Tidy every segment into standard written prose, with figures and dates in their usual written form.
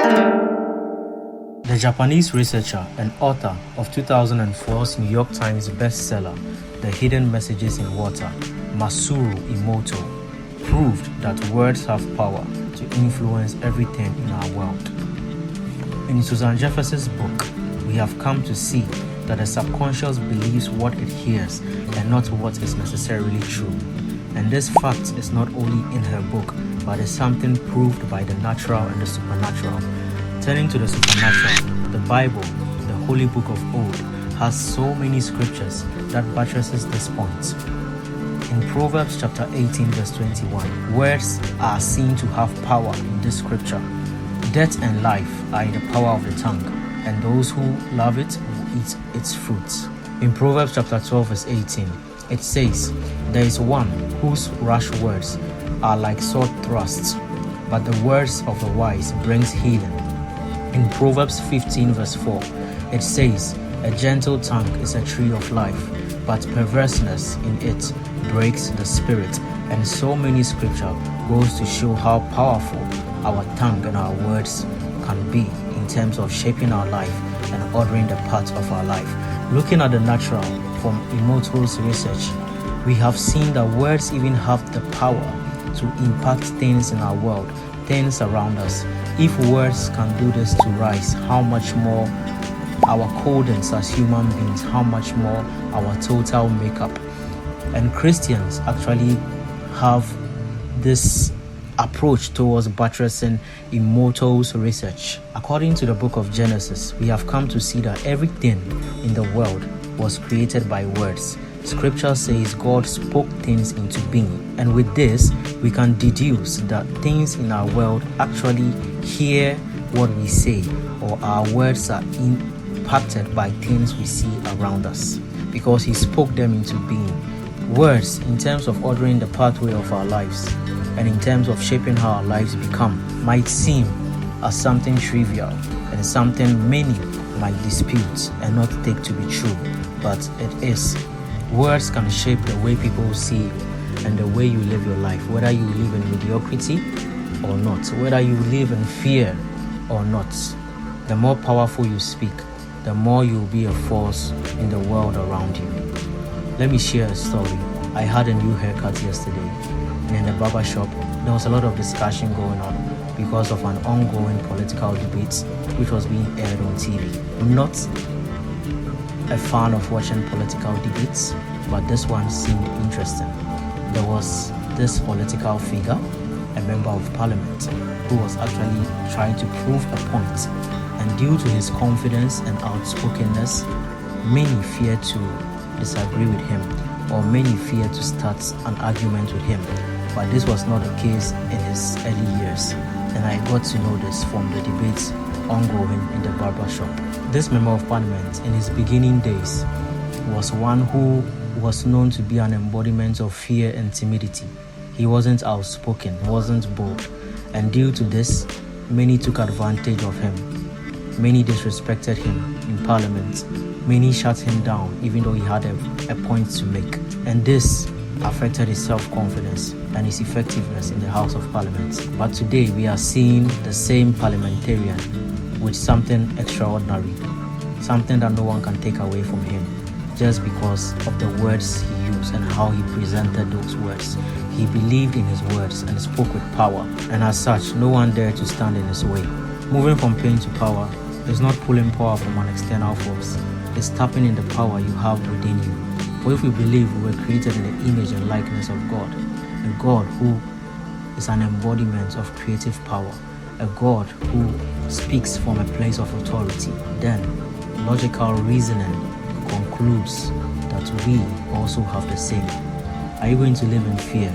The Japanese researcher and author of 2004's New York Times bestseller, The Hidden Messages in Water, Masaru Emoto, proved that words have power to influence everything in our world. In Susan Jeffers' book, we have come to see that the subconscious believes what it hears and not what is necessarily true. And this fact is not only in her book, but is something proved by the natural and the supernatural. Turning to the supernatural, the Bible, the holy book of old, has so many scriptures that buttresses this point. In Proverbs chapter 18 verse 21, words are seen to have power in this scripture. Death and life are in the power of the tongue, and those who love it will eat its fruits. In Proverbs chapter 12 verse 18, it says, "There is one whose rash words are like sword thrusts, but the words of the wise brings healing." In Proverbs 15 verse 4, it says, "A gentle tongue is a tree of life, but perverseness in it breaks the spirit." And so many scripture goes to show how powerful our tongue and our words can be in terms of shaping our life and ordering the path of our life. Looking at the natural from Emoto's research, we have seen that words even have the power to impact things in our world, things around us. If words can do this to rise, how much more our codings as human beings, how much more our total makeup. And Christians actually have this approach towards buttressing Emoto's research. According to the book of Genesis, we have come to see that everything in the world was created by words. Scripture says God spoke things into being, and with this we can deduce that things in our world actually hear what we say, or our words are impacted by things we see around us because He spoke them into being. Words, in terms of ordering the pathway of our lives and in terms of shaping how our lives become, might seem as something trivial and something many might dispute and not take to be true, but it is. Words can shape the way people see you and the way you live your life, whether you live in mediocrity or not, whether you live in fear or not. The more powerful you speak, the more you will be a force in the world around you. Let me share a story. I had a new haircut yesterday, and in the barber shop, there was a lot of discussion going on because of an ongoing political debate which was being aired on TV. I'm not a fan of watching political debates, but this one seemed interesting. There was this political figure, a member of parliament, who was actually trying to prove a point, and due to his confidence and outspokenness, many feared to disagree with him, or many feared to start an argument with him. But this was not the case in his early years, and I got to know this from the debates ongoing in the barber shop. This member of parliament in his beginning days was one who was known to be an embodiment of fear and timidity. He wasn't outspoken, wasn't bold, and due to this, many took advantage of him. Many disrespected him in parliament. Many shut him down even though he had a point to make. And this affected his self-confidence and his effectiveness in the House of Parliament. But today we are seeing the same parliamentarian with something extraordinary, something that no one can take away from him, just because of the words he used and how he presented those words. He believed in his words and spoke with power, and as such, no one dared to stand in his way. Moving from pain to power is not pulling power from an external force. It's tapping in the power you have within you. For if we believe we were created in the image and likeness of God, a God who is an embodiment of creative power, a God who speaks from a place of authority, then logical reasoning concludes that we also have the same. Are you going to live in fear,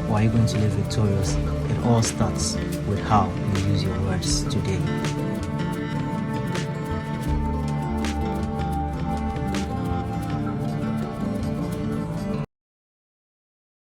or are you going to live victorious? It all starts with how you use your words today.